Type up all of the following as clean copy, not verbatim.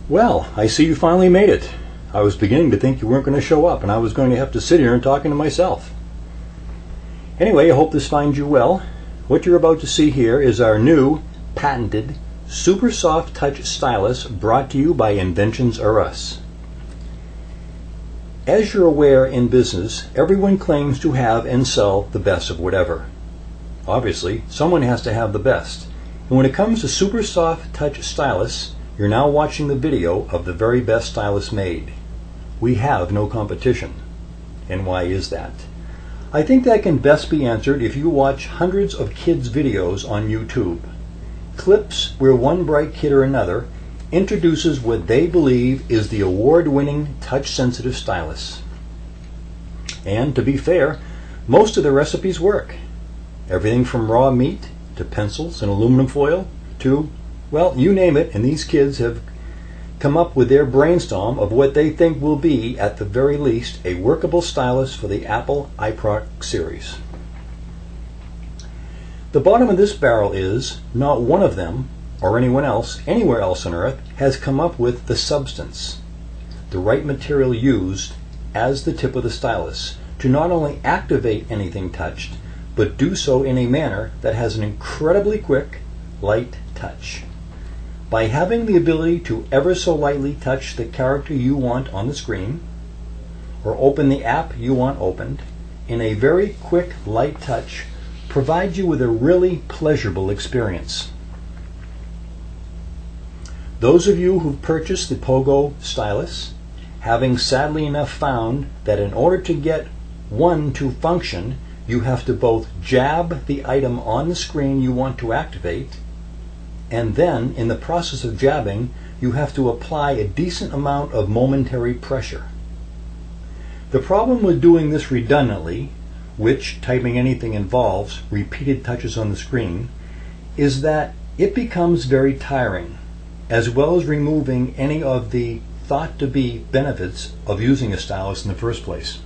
Well, I see you finally made it. I was beginning to think you weren't going to show up, and I was going to have to sit here and talking to myself. Anyway, I hope this finds you well. What you're about to see here is our new, patented, super soft touch stylus brought to you by Inventions R Us. As you're aware, in business, everyone claims to have and sell the best of whatever. Obviously, someone has to have the best. And when it comes to super soft touch stylus, you're now watching the video of the very best stylus made. We have no competition. And why is that? I think that can best be answered if you watch hundreds of kids' videos on YouTube. Clips where one bright kid or another introduces what they believe is the award-winning touch-sensitive stylus. And to be fair, most of the recipes work. Everything from raw meat to pencils and aluminum foil to, well, you name it, and these kids have come up with their brainstorm of what they think will be, at the very least, a workable stylus for the Apple iPad series. The bottom of this barrel is, not one of them, or anyone else, anywhere else on Earth, has come up with the substance, the right material used as the tip of the stylus, to not only activate anything touched, but do so in a manner that has an incredibly quick, light touch. By having the ability to ever so lightly touch the character you want on the screen, or open the app you want opened, in a very quick, light touch, provides you with a really pleasurable experience. Those of you who've purchased the Pogo stylus, having sadly enough found that in order to get one to function, you have to both jab the item on the screen you want to activate, and then, in the process of jabbing, you have to apply a decent amount of momentary pressure. The problem with doing this redundantly, which typing anything involves repeated touches on the screen, is that it becomes very tiring, as well as removing any of the thought-to-be benefits of using a stylus in the first place.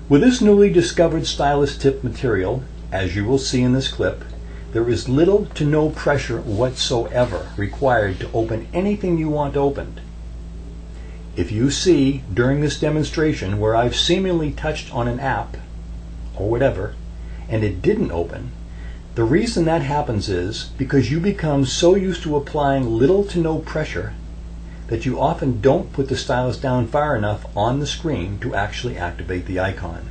With this newly discovered stylus tip material, as you will see in this clip, there is little to no pressure whatsoever required to open anything you want opened. If you see during this demonstration where I've seemingly touched on an app or whatever and it didn't open, the reason that happens is because you become so used to applying little to no pressure that you often don't put the stylus down far enough on the screen to actually activate the icon.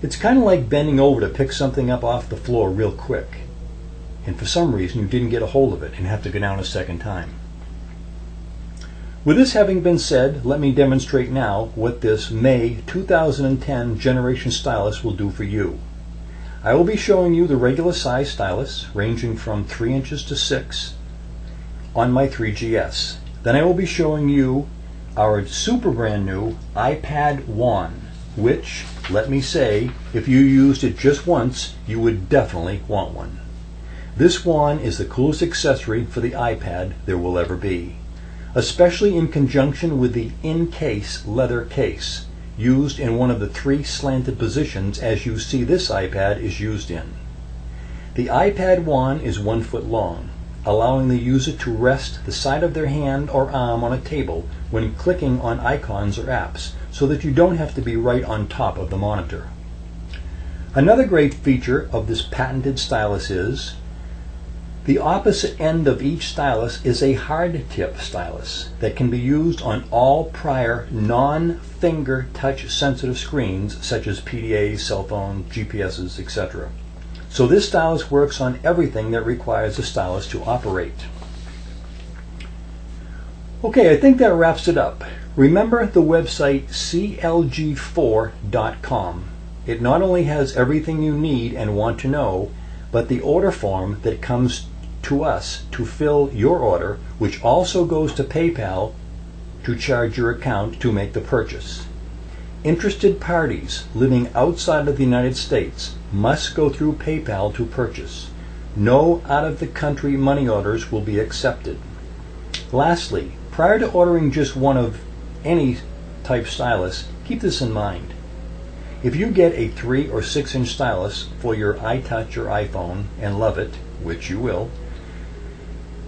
It's kind of like bending over to pick something up off the floor real quick, and for some reason you didn't get a hold of it and have to go down a second time. With this having been said, let me demonstrate now what this May 2010 generation stylus will do for you. I will be showing you the regular size stylus, ranging from 3 inches to 6, on my 3GS. Then I will be showing you our super brand new iPad wand, which, let me say, if you used it just once, you would definitely want one. This wand is the coolest accessory for the iPad there will ever be, especially in conjunction with the in-case leather case, used in one of the 3 slanted positions as you see this iPad is used in. The iPad wand is 1 foot long, allowing the user to rest the side of their hand or arm on a table when clicking on icons or apps, so that you don't have to be right on top of the monitor. Another great feature of this patented stylus is the opposite end of each stylus is a hard tip stylus that can be used on all prior non-finger touch sensitive screens such as PDAs, cell phones, GPSs, etc. So this stylus works on everything that requires a stylus to operate. Okay, I think that wraps it up. Remember the website clg4.com. It not only has everything you need and want to know, but the order form that comes to us to fill your order, which also goes to PayPal to charge your account to make the purchase. Interested parties living outside of the United States must go through PayPal to purchase. No out-of-the-country money orders will be accepted. Lastly, prior to ordering just one of any type stylus, keep this in mind. If you get a 3 or 6 inch stylus for your iTouch or iPhone and love it, which you will,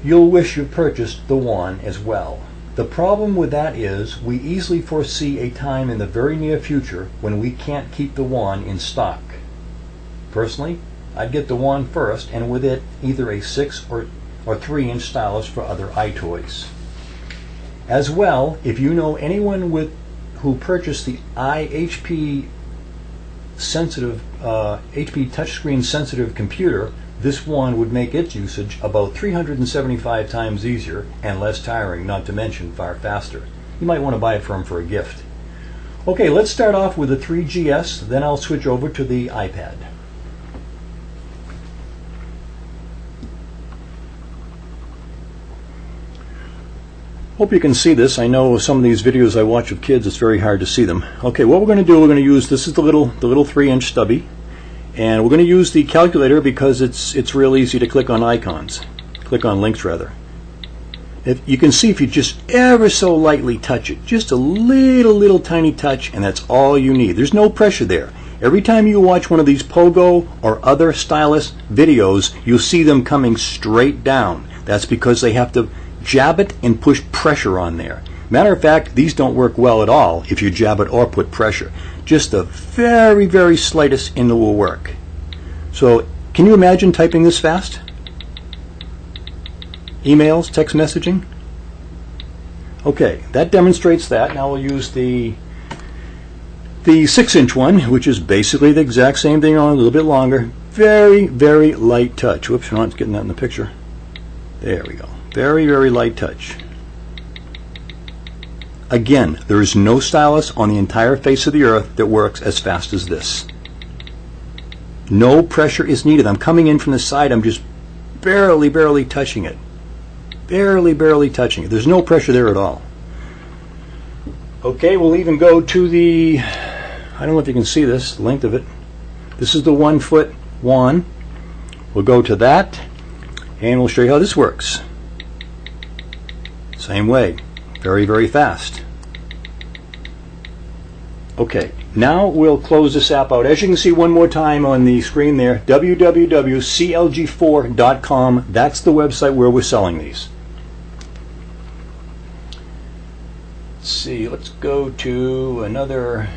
you'll wish you purchased the wand as well. The problem with that is we easily foresee a time in the very near future when we can't keep the wand in stock. Personally, I'd get the wand first, and with it either a 6 or 3-inch stylus for other eye toys. As well, if you know anyone who purchased the HP touchscreen sensitive computer, this wand would make its usage about 375 times easier and less tiring, not to mention far faster. You might want to buy it for them for a gift. Okay, let's start off with the 3GS, then I'll switch over to the iPad. Hope you can see this. I know some of these videos I watch of kids, it's very hard to see them. Okay, what we're going to do, we're going to use, this is the little 3-inch stubby, and we're going to use the calculator because it's real easy to click on links rather. If you can see, if you just ever so lightly touch it, just a little tiny touch, and that's all you need. There's no pressure there. Every time you watch one of these Pogo or other stylus videos, you'll see them coming straight down. That's because they have to jab it and push pressure on there. Matter of fact, these don't work well at all if you jab it or put pressure. Just the very slightest and it will work. So, can you imagine typing this fast? Emails, text messaging? Okay, that demonstrates that. Now we'll use the 6-inch one, which is basically the exact same thing, on a little bit longer. Very light touch. Whoops, I'm not getting that in the picture. There we go. Very light touch. Again, there is no stylus on the entire face of the earth that works as fast as this. No pressure is needed. I'm coming in from the side. I'm just barely touching it. Barely touching it. There's no pressure there at all. Okay, we'll even go to the, I don't know if you can see this, the length of it. This is the 1-foot wand. We'll go to that, and we'll show you how this works. Same way, very fast. Okay, now we'll close this app out. As you can see one more time on the screen there, www.clg4.com. That's the website where we're selling these. Let's see, let's go to another.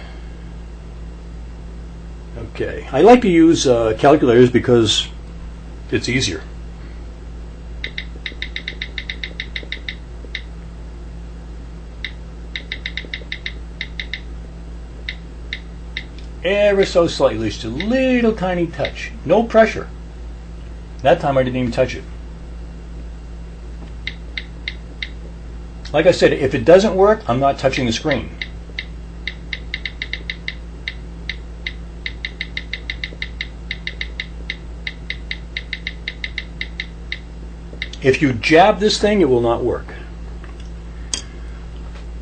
Okay, I like to use calculators because it's easier. Ever so slightly, just a little tiny touch. No pressure. That time I didn't even touch it. Like I said, if it doesn't work, I'm not touching the screen. If you jab this thing, it will not work.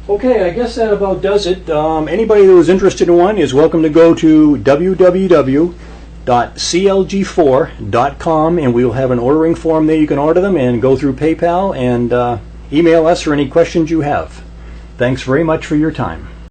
Okay, I guess that about does it. Anybody who is interested in one is welcome to go to www.clg4.com, and we'll have an ordering form there. You can order them and go through PayPal and email us for any questions you have. Thanks very much for your time.